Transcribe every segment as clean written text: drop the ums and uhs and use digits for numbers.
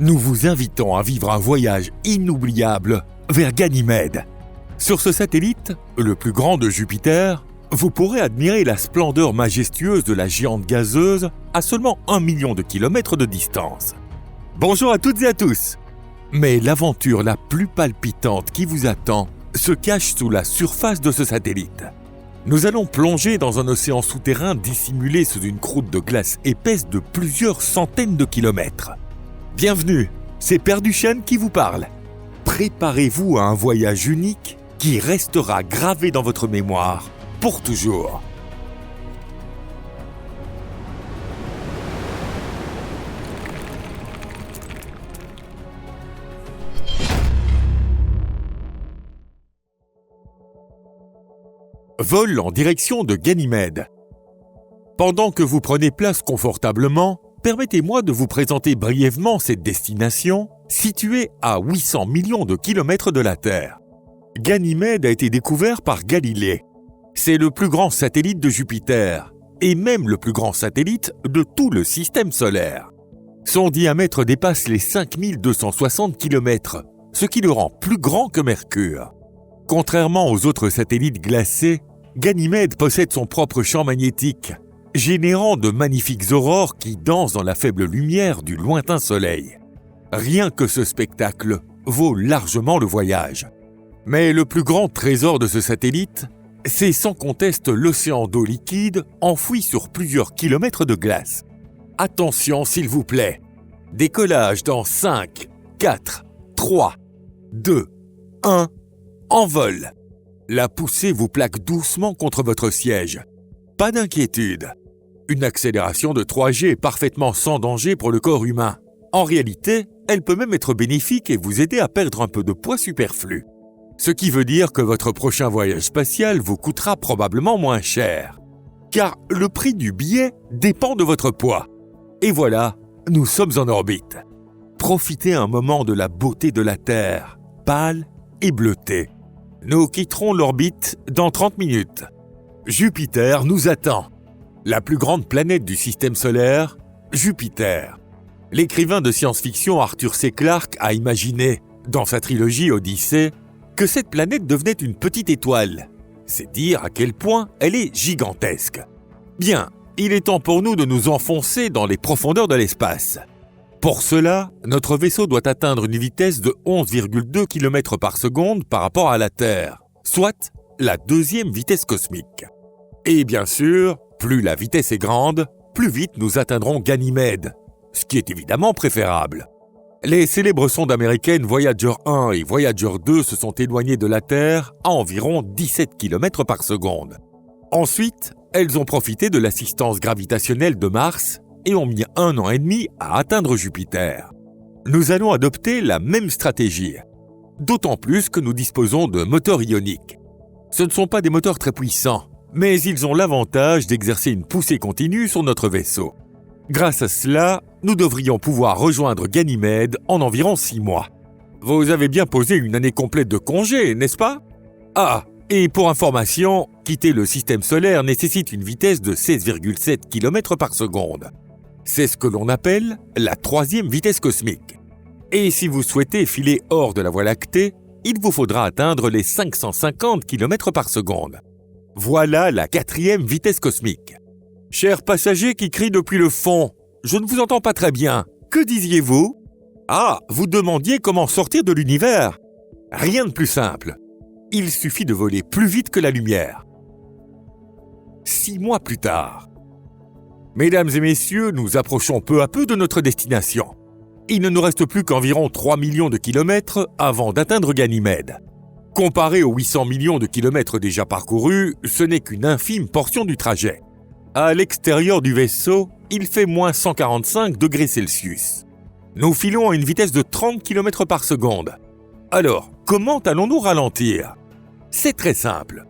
Nous vous invitons à vivre un voyage inoubliable vers Ganymède. Sur ce satellite, le plus grand de Jupiter, vous pourrez admirer la splendeur majestueuse de la géante gazeuse à seulement 1 million de kilomètres de distance. Bonjour à toutes et à tous! Mais l'aventure la plus palpitante qui vous attend se cache sous la surface de ce satellite. Nous allons plonger dans un océan souterrain dissimulé sous une croûte de glace épaisse de plusieurs centaines de kilomètres. Bienvenue, c'est Père Duchesne qui vous parle. Préparez-vous à un voyage unique qui restera gravé dans votre mémoire pour toujours. Vol en direction de Ganymède. Pendant que vous prenez place confortablement, permettez-moi de vous présenter brièvement cette destination située à 800 millions de kilomètres de la Terre. Ganymède a été découvert par Galilée. C'est le plus grand satellite de Jupiter et même le plus grand satellite de tout le système solaire. Son diamètre dépasse les 5260 kilomètres, ce qui le rend plus grand que Mercure. Contrairement aux autres satellites glacés, Ganymède possède son propre champ magnétique, générant de magnifiques aurores qui dansent dans la faible lumière du lointain soleil. Rien que ce spectacle vaut largement le voyage. Mais le plus grand trésor de ce satellite, c'est sans conteste l'océan d'eau liquide enfoui sur plusieurs kilomètres de glace. Attention s'il vous plaît, décollage dans 5, 4, 3, 2, 1, en vol. La poussée vous plaque doucement contre votre siège. Pas d'inquiétude. Une accélération de 3G est parfaitement sans danger pour le corps humain. En réalité, elle peut même être bénéfique et vous aider à perdre un peu de poids superflu. Ce qui veut dire que votre prochain voyage spatial vous coûtera probablement moins cher. Car le prix du billet dépend de votre poids. Et voilà, nous sommes en orbite. Profitez un moment de la beauté de la Terre, pâle et bleutée. Nous quitterons l'orbite dans 30 minutes. Jupiter nous attend. La plus grande planète du système solaire, Jupiter. L'écrivain de science-fiction Arthur C. Clarke a imaginé, dans sa trilogie Odyssée, que cette planète devenait une petite étoile. C'est dire à quel point elle est gigantesque. Bien, il est temps pour nous de nous enfoncer dans les profondeurs de l'espace. Pour cela, notre vaisseau doit atteindre une vitesse de 11,2 km par seconde par rapport à la Terre, soit la deuxième vitesse cosmique. Et bien sûr, plus la vitesse est grande, plus vite nous atteindrons Ganymède, ce qui est évidemment préférable. Les célèbres sondes américaines Voyager 1 et Voyager 2 se sont éloignées de la Terre à environ 17 km par seconde. Ensuite, elles ont profité de l'assistance gravitationnelle de Mars et ont mis 1 an et demi à atteindre Jupiter. Nous allons adopter la même stratégie, d'autant plus que nous disposons de moteurs ioniques. Ce ne sont pas des moteurs très puissants, mais ils ont l'avantage d'exercer une poussée continue sur notre vaisseau. Grâce à cela, nous devrions pouvoir rejoindre Ganymède en environ 6 mois. Vous avez bien posé une année complète de congé, n'est-ce pas? Ah, et pour information, quitter le système solaire nécessite une vitesse de 16,7 km par seconde. C'est ce que l'on appelle la troisième vitesse cosmique. Et si vous souhaitez filer hors de la Voie lactée, il vous faudra atteindre les 550 km par seconde. Voilà la quatrième vitesse cosmique. Chers passagers qui crient depuis le fond, je ne vous entends pas très bien. Que disiez-vous? Ah, vous demandiez comment sortir de l'univers. Rien de plus simple. Il suffit de voler plus vite que la lumière. 6 mois plus tard. Mesdames et messieurs, nous approchons peu à peu de notre destination. Il ne nous reste plus qu'environ 3 millions de kilomètres avant d'atteindre Ganymède. Comparé aux 800 millions de kilomètres déjà parcourus, ce n'est qu'une infime portion du trajet. À l'extérieur du vaisseau, il fait moins 145 degrés Celsius. Nous filons à une vitesse de 30 km par seconde. Alors, comment allons-nous ralentir? C'est très simple.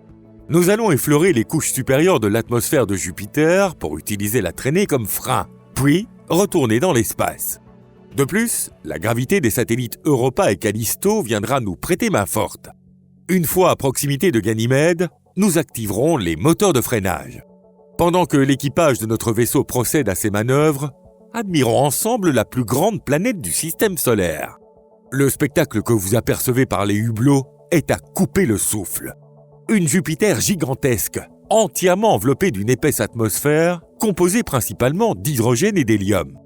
Nous allons effleurer les couches supérieures de l'atmosphère de Jupiter pour utiliser la traînée comme frein, puis retourner dans l'espace. De plus, la gravité des satellites Europa et Callisto viendra nous prêter main forte. Une fois à proximité de Ganymède, nous activerons les moteurs de freinage. Pendant que l'équipage de notre vaisseau procède à ces manœuvres, admirons ensemble la plus grande planète du système solaire. Le spectacle que vous apercevez par les hublots est à couper le souffle. Une Jupiter gigantesque, entièrement enveloppée d'une épaisse atmosphère, composée principalement d'hydrogène et d'hélium.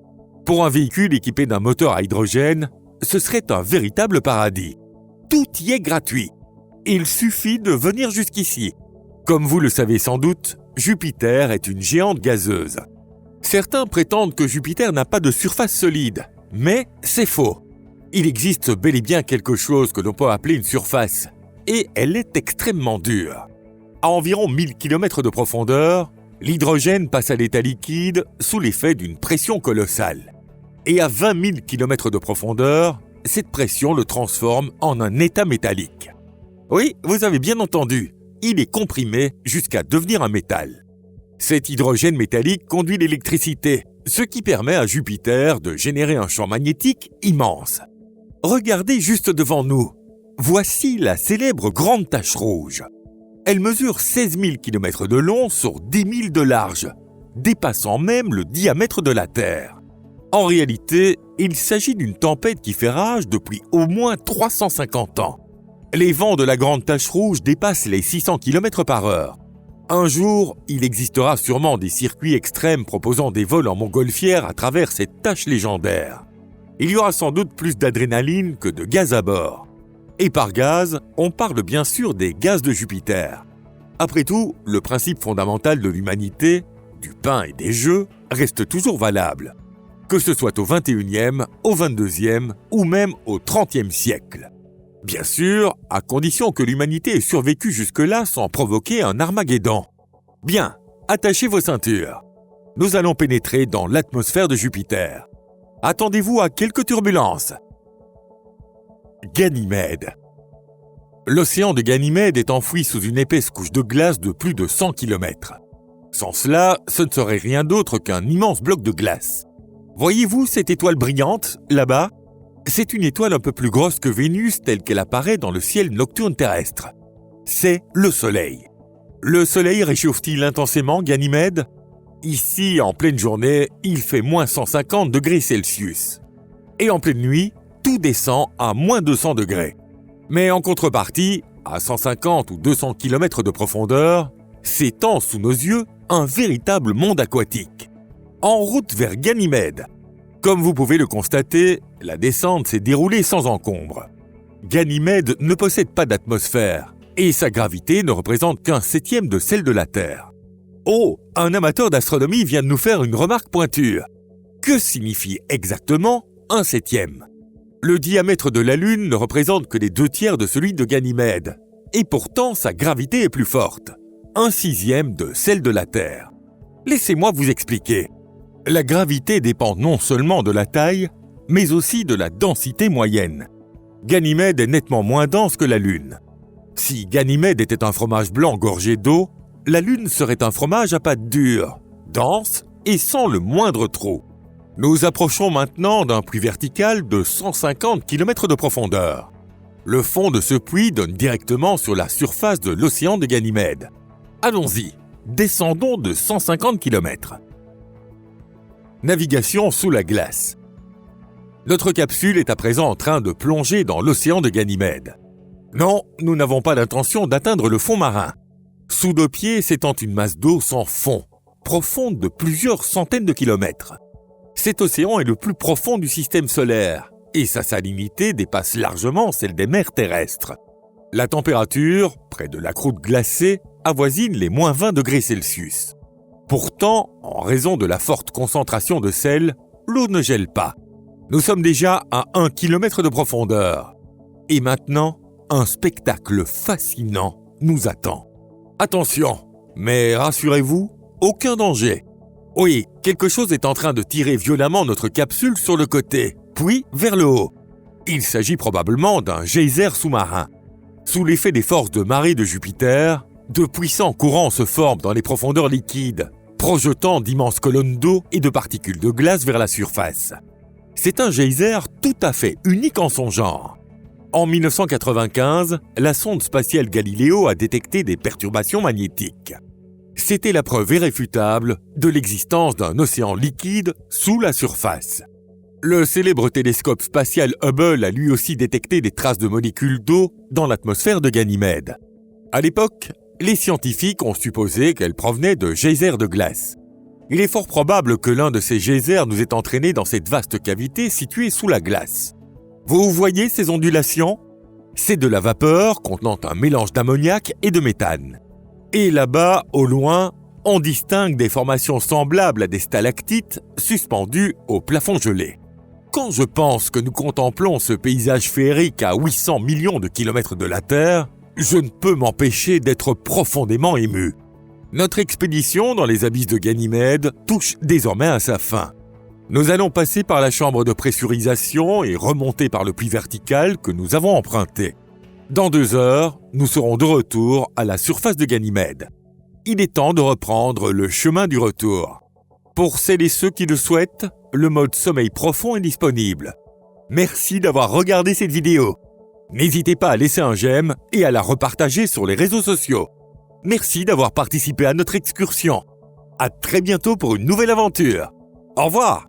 Pour un véhicule équipé d'un moteur à hydrogène, ce serait un véritable paradis. Tout y est gratuit. Il suffit de venir jusqu'ici. Comme vous le savez sans doute, Jupiter est une géante gazeuse. Certains prétendent que Jupiter n'a pas de surface solide, mais c'est faux. Il existe bel et bien quelque chose que l'on peut appeler une surface, et elle est extrêmement dure. À environ 1000 km de profondeur, l'hydrogène passe à l'état liquide sous l'effet d'une pression colossale. Et à 20 000 km de profondeur, cette pression le transforme en un état métallique. Oui, vous avez bien entendu, il est comprimé jusqu'à devenir un métal. Cet hydrogène métallique conduit l'électricité, ce qui permet à Jupiter de générer un champ magnétique immense. Regardez juste devant nous. Voici la célèbre Grande Tache Rouge. Elle mesure 16 000 km de long sur 10 000 de large, dépassant même le diamètre de la Terre. En réalité, il s'agit d'une tempête qui fait rage depuis au moins 350 ans. Les vents de la Grande Tache Rouge dépassent les 600 km/h. Un jour, il existera sûrement des circuits extrêmes proposant des vols en montgolfière à travers cette tache légendaire. Il y aura sans doute plus d'adrénaline que de gaz à bord. Et par gaz, on parle bien sûr des gaz de Jupiter. Après tout, le principe fondamental de l'humanité, du pain et des jeux, reste toujours valable. Que ce soit au 21e, au 22e ou même au 30e siècle. Bien sûr, à condition que l'humanité ait survécu jusque-là sans provoquer un Armageddon. Bien, attachez vos ceintures. Nous allons pénétrer dans l'atmosphère de Jupiter. Attendez-vous à quelques turbulences. Ganymède. L'océan de Ganymède est enfoui sous une épaisse couche de glace de plus de 100 km. Sans cela, ce ne serait rien d'autre qu'un immense bloc de glace. Voyez-vous cette étoile brillante, là-bas ? C'est une étoile un peu plus grosse que Vénus telle qu'elle apparaît dans le ciel nocturne terrestre. C'est le Soleil. Le Soleil réchauffe-t-il intensément Ganymède ? Ici, en pleine journée, il fait moins 150 degrés Celsius. Et en pleine nuit, tout descend à moins 200 degrés. Mais en contrepartie, à 150 ou 200 km de profondeur, s'étend sous nos yeux un véritable monde aquatique. En route vers Ganymède. Comme vous pouvez le constater, la descente s'est déroulée sans encombre. Ganymède ne possède pas d'atmosphère et sa gravité ne représente qu'un septième de celle de la Terre. Oh, un amateur d'astronomie vient de nous faire une remarque pointue. Que signifie exactement un septième ? Le diamètre de la Lune ne représente que les 2/3 de celui de Ganymède, et pourtant sa gravité est plus forte, un sixième de celle de la Terre. Laissez-moi vous expliquer. La gravité dépend non seulement de la taille, mais aussi de la densité moyenne. Ganymède est nettement moins dense que la Lune. Si Ganymède était un fromage blanc gorgé d'eau, la Lune serait un fromage à pâte dure, dense et sans le moindre trou. Nous approchons maintenant d'un puits vertical de 150 km de profondeur. Le fond de ce puits donne directement sur la surface de l'océan de Ganymède. Allons-y, descendons de 150 km. Navigation sous la glace. Notre capsule est à présent en train de plonger dans l'océan de Ganymède. Non, nous n'avons pas l'intention d'atteindre le fond marin. Sous nos pieds s'étend une masse d'eau sans fond, profonde de plusieurs centaines de kilomètres. Cet océan est le plus profond du système solaire et sa salinité dépasse largement celle des mers terrestres. La température, près de la croûte glacée, avoisine les moins 20 degrés Celsius. Pourtant, en raison de la forte concentration de sel, l'eau ne gèle pas. Nous sommes déjà à 1 km de profondeur. Et maintenant, un spectacle fascinant nous attend. Attention, mais rassurez-vous, aucun danger. Oui, quelque chose est en train de tirer violemment notre capsule sur le côté, puis vers le haut. Il s'agit probablement d'un geyser sous-marin. Sous l'effet des forces de marée de Jupiter, de puissants courants se forment dans les profondeurs liquides, projetant d'immenses colonnes d'eau et de particules de glace vers la surface. C'est un geyser tout à fait unique en son genre. En 1995, la sonde spatiale Galileo a détecté des perturbations magnétiques. C'était la preuve irréfutable de l'existence d'un océan liquide sous la surface. Le célèbre télescope spatial Hubble a lui aussi détecté des traces de molécules d'eau dans l'atmosphère de Ganymède. À l'époque, les scientifiques ont supposé qu'elles provenaient de geysers de glace. Il est fort probable que l'un de ces geysers nous ait entraînés dans cette vaste cavité située sous la glace. Vous voyez ces ondulations ? C'est de la vapeur contenant un mélange d'ammoniac et de méthane. Et là-bas, au loin, on distingue des formations semblables à des stalactites suspendues au plafond gelé. Quand je pense que nous contemplons ce paysage féerique à 800 millions de kilomètres de la Terre, je ne peux m'empêcher d'être profondément ému. Notre expédition dans les abysses de Ganymède touche désormais à sa fin. Nous allons passer par la chambre de pressurisation et remonter par le puits vertical que nous avons emprunté. Dans 2 heures, nous serons de retour à la surface de Ganymède. Il est temps de reprendre le chemin du retour. Pour celles et ceux qui le souhaitent, le mode sommeil profond est disponible. Merci d'avoir regardé cette vidéo. N'hésitez pas à laisser un j'aime et à la repartager sur les réseaux sociaux. Merci d'avoir participé à notre excursion. À très bientôt pour une nouvelle aventure. Au revoir.